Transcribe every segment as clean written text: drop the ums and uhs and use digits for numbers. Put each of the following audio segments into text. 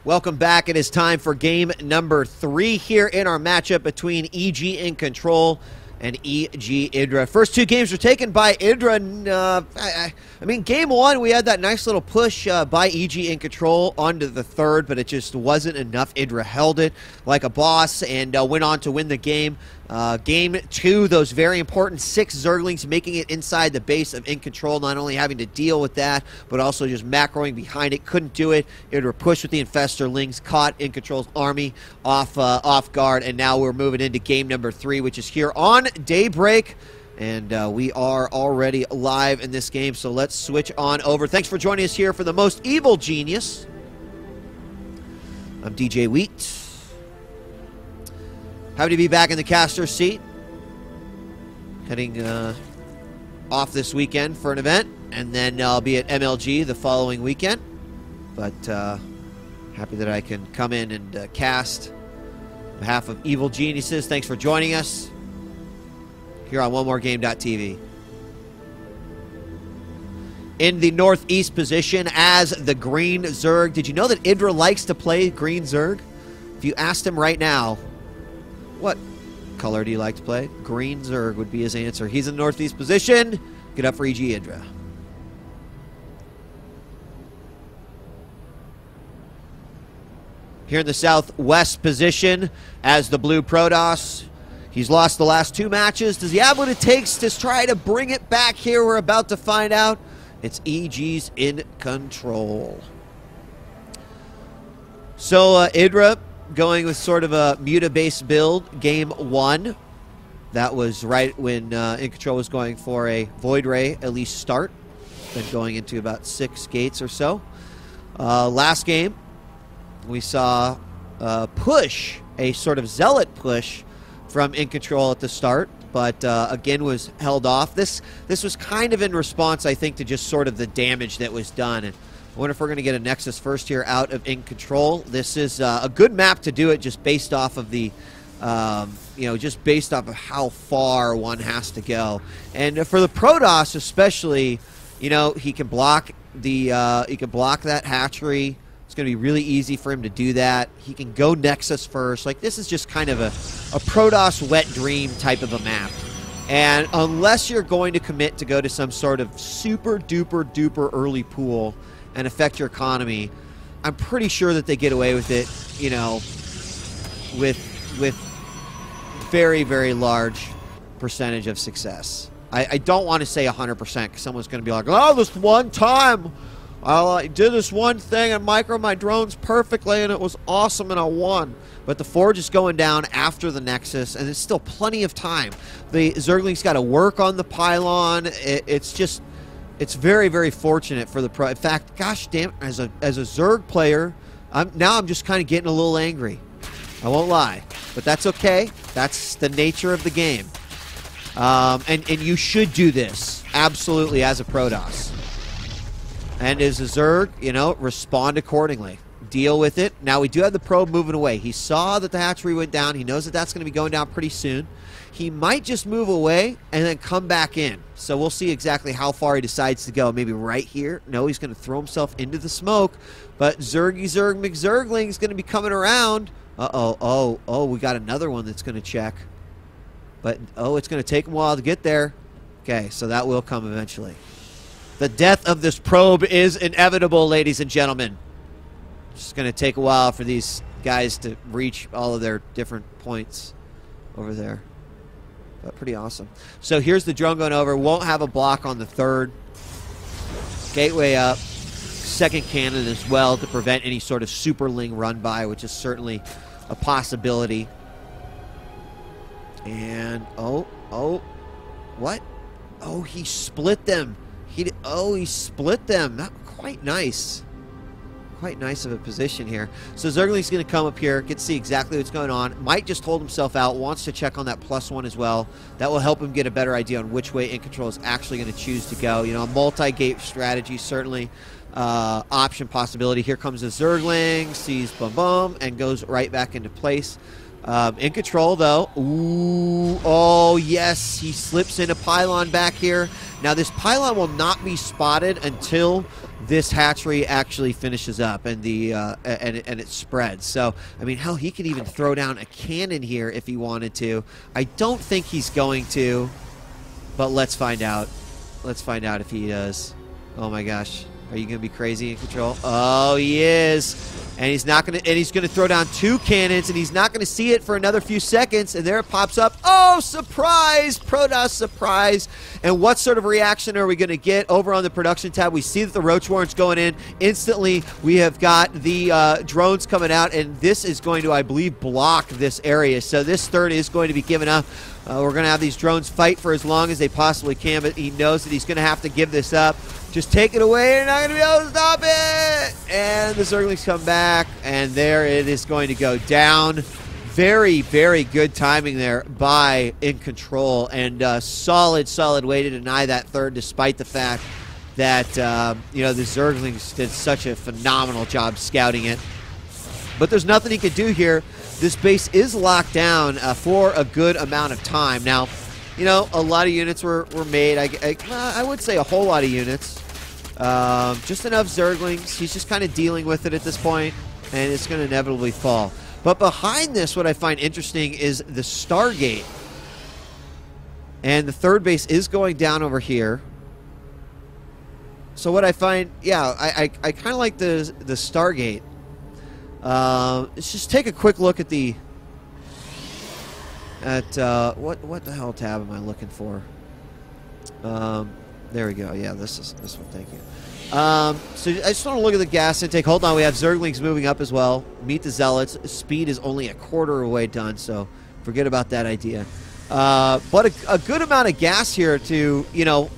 Welcome back. It is time for game number 3 here in our matchup between EG.iNcontroL and EG.IdrA. First 2 games were taken by IdrA. I mean, game 1, we had that nice little push by EG.iNcontroL onto the 3rd, but it just wasn't enough. IdrA held it like a boss and went on to win the game. Game 2, those very important 6 Zerglings making it inside the base of InControl, not only having to deal with that, but also just macroing behind it. Couldn't do it. IdrA pushed with the Infestorlings, caught InControl's army off guard, and now we're moving into game number 3, which is here on Daybreak. And we are already live in this game, so let's switch on over. Thanks for joining us here for the Most Evil Genius. I'm DJ Wheat. Happy to be back in the caster's seat. Heading off this weekend for an event, and then I'll be at MLG the following weekend. But happy that I can come in and cast on behalf of Evil Geniuses. Thanks for joining us here on OneMoreGame.tv. In the northeast position as the green Zerg. Did you know that IdrA likes to play green Zerg? If you asked him right now, what color do you like to play? Green Zerg would be his answer. He's in the northeast position. Get up for EG.IdrA. Here in the southwest position as the blue Protoss. He's lost the last 2 matches. Does he have what it takes to try to bring it back here? We're about to find out. It's EG's in control. So IdrA going with sort of a Muta-based build, game 1. That was right when InControl was going for a Void Ray, at least start. Then going into about 6 gates or so. Last game, we saw push, a sort of zealot push from InControl at the start, but again was held off. This was kind of in response, I think, to just sort of the damage that was done. And I wonder if we're going to get a Nexus first here out of InControl. This is a good map to do it, just based off of the, just based off of how far one has to go. And for the Protoss, especially, he can block the, he can block that hatchery. It's going to be really easy for him to do that. He can go Nexus first. Like, this is just kind of a Protoss wet dream type of a map. And unless you're going to commit to go to some sort of super duper duper early pool and affect your economy, I'm pretty sure that they get away with it, with very, very large percentage of success. I don't want to say 100% because someone's going to be like, oh, this one time I did this one thing and micro my drones perfectly and it was awesome and I won. But the Forge is going down after the Nexus and there's still plenty of time. The Zergling's got to work on the pylon. It's very, very fortunate for the Pro. In fact, gosh damn it, as a Zerg player, I'm just kind of getting a little angry. I won't lie. But that's okay. That's the nature of the game. And you should do this, absolutely, as a Protoss. And as a Zerg, respond accordingly. Deal with it. Now, we do have the probe moving away. He saw that the hatchery went down. He knows that that's going to be going down pretty soon. He might just move away and then come back in. So we'll see exactly how far he decides to go. Maybe right here. No, he's going to throw himself into the smoke. But Zergy Zerg McZergling is going to be coming around. Uh-oh. We got another one that's going to check. But, it's going to take him a while to get there. Okay, so that will come eventually. The death of this probe is inevitable, ladies and gentlemen. It's going to take a while for these guys to reach all of their different points over there. But pretty awesome. So here's the drone going over. Won't have a block on the 3rd. Gateway up. 2nd cannon as well to prevent any sort of superling run by, which is certainly a possibility. And, what? Oh, he split them. He split them. Not quite nice. Quite nice of a position here. So Zergling's going to come up here, get to see exactly what's going on. Might just hold himself out. Wants to check on that +1 as well. That will help him get a better idea on which way InControl is actually going to choose to go. A multi-gate strategy, certainly option possibility. Here comes the Zergling, sees boom boom, and goes right back into place. InControl, though. Ooh, oh, yes. He slips in a pylon back here. Now, this pylon will not be spotted until this hatchery actually finishes up and the and it spreads. So I mean, hell, he could even throw down a cannon here if he wanted to. I don't think he's going to, but let's find out. Let's find out if he does. Oh my gosh, are you gonna be crazy in control? Oh, he is, and he's not gonna. And he's gonna throw down 2 cannons, and he's not gonna see it for another few seconds. And there it pops up. Oh, surprise! Protoss surprise! And what sort of reaction are we gonna get over on the production tab? We see that the Roach Warren's going in instantly. We have got the drones coming out, and this is going to, I believe, block this area. So this third is going to be given up. We're going to have these drones fight for as long as they possibly can, but he knows that he's going to have to give this up. Just take it away. You're not going to be able to stop it. And the Zerglings come back, and there it is going to go down. Very, very good timing there by EG.iNcontroL, and solid way to deny that third, despite the fact that you know, the Zerglings did such a phenomenal job scouting it. But there's nothing he could do here. This base is locked down for a good amount of time. Now, you know, a lot of units were made. I would say a whole lot of units. Just enough Zerglings. He's just kind of dealing with it at this point, and it's going to inevitably fall. But behind this, what I find interesting is the Stargate. And the third base is going down over here. So what I find, yeah, I kind of like the Stargate. Let's just take a quick look at the what the hell tab am I looking for? There we go. Yeah, this one. Thank you. So I just want to look at the gas intake. Hold on, we have Zerglings moving up as well. Meet the Zealots. Speed is only a quarter away done, so forget about that idea. But a good amount of gas here to, you know,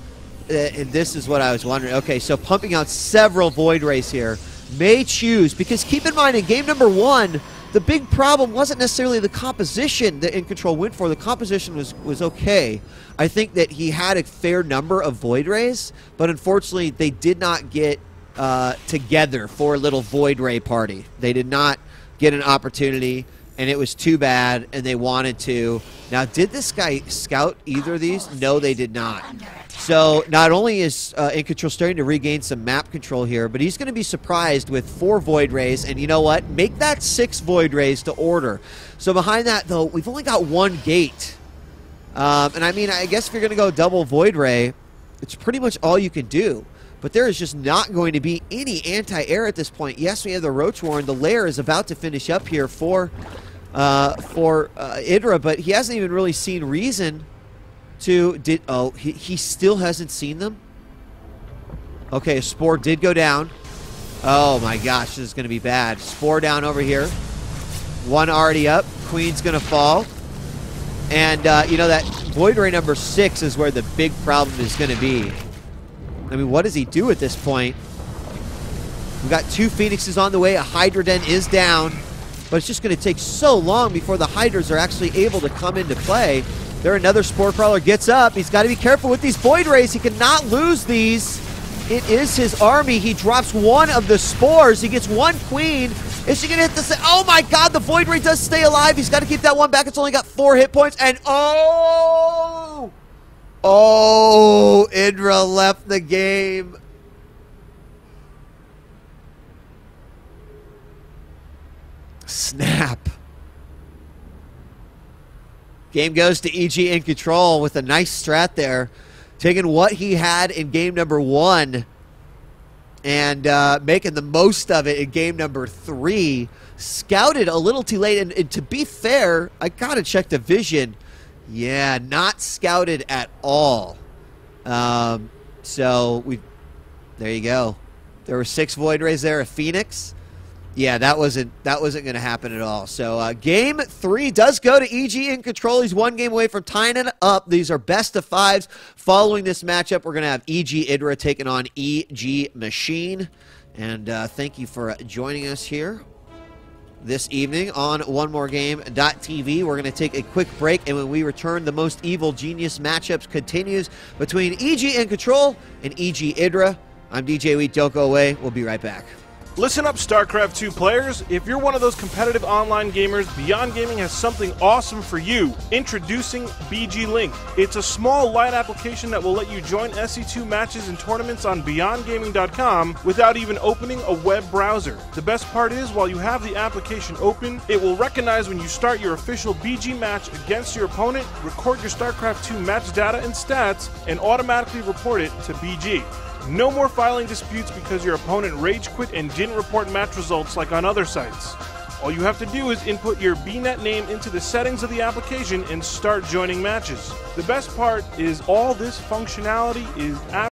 and this is what I was wondering. Okay, so pumping out several Void Rays here. May choose, because keep in mind, in game number 1, the big problem wasn't necessarily the composition that EG.iNcontroL went for. The composition was okay. I think that he had a fair number of Void Rays, but unfortunately they did not get together for a little Void Ray party. They did not get an opportunity, and it was too bad, and they wanted to. Now, did this guy scout either of these? No, they did not. So not only is EG.iNcontroL starting to regain some map control here, but he's going to be surprised with 4 Void Rays. And you know what? Make that 6 Void Rays to order. So behind that, though, we've only got 1 gate. And I mean, I guess if you're going to go double Void Ray, it's pretty much all you can do. But there is just not going to be any anti-air at this point. Yes, we have the Roach Warren. The lair is about to finish up here for EG.IdrA, but he hasn't even really seen reason to... he still hasn't seen them? Okay, Spore did go down. Oh my gosh, this is going to be bad. Spore down over here. 1 already up. Queen's going to fall. And, you know, that Void Ray number 6 is where the big problem is going to be. I mean, what does he do at this point? We've got 2 Phoenixes on the way. A Hydra Den is down. But it's just going to take so long before the Hydras are actually able to come into play. There, another Spore Crawler gets up. He's got to be careful with these Void Rays. He cannot lose these. It is his army. He drops 1 of the Spores. He gets 1 Queen. Is she going to hit the... Oh my god, the Void Ray does stay alive. He's got to keep that 1 back. It's only got 4 hit points. And oh! Oh, EG.IdrA left the game. Snap. Game goes to EG.iNcontroL with a nice strat there, taking what he had in game number 1 and making the most of it in game number 3. Scouted a little too late, and to be fair, I gotta check the vision. Yeah, not scouted at all. So there you go. There were 6 Void Rays there, a Phoenix. Yeah, that wasn't going to happen at all. So game 3 does go to EG.iNcontroL. He's 1 game away from tying it up. These are best of 5s. Following this matchup, we're going to have EG.IdrA taking on EG Machine. And thank you for joining us here this evening on OneMoreGame.tv. We're going to take a quick break, and when we return, the most evil genius matchups continues between EG.iNcontroL and EG.IdrA. I'm DJ Wheat. Don't go away. We'll be right back. Listen up, StarCraft II players. If you're one of those competitive online gamers, Beyond Gaming has something awesome for you. Introducing BGLink. It's a small, light application that will let you join SC2 matches and tournaments on BeyondGaming.com without even opening a web browser. The best part is, while you have the application open, it will recognize when you start your official BG match against your opponent, record your StarCraft II match data and stats, and automatically report it to BG. No more filing disputes because your opponent rage quit and didn't report match results like on other sites. All you have to do is input your BNet name into the settings of the application and start joining matches. The best part is all this functionality is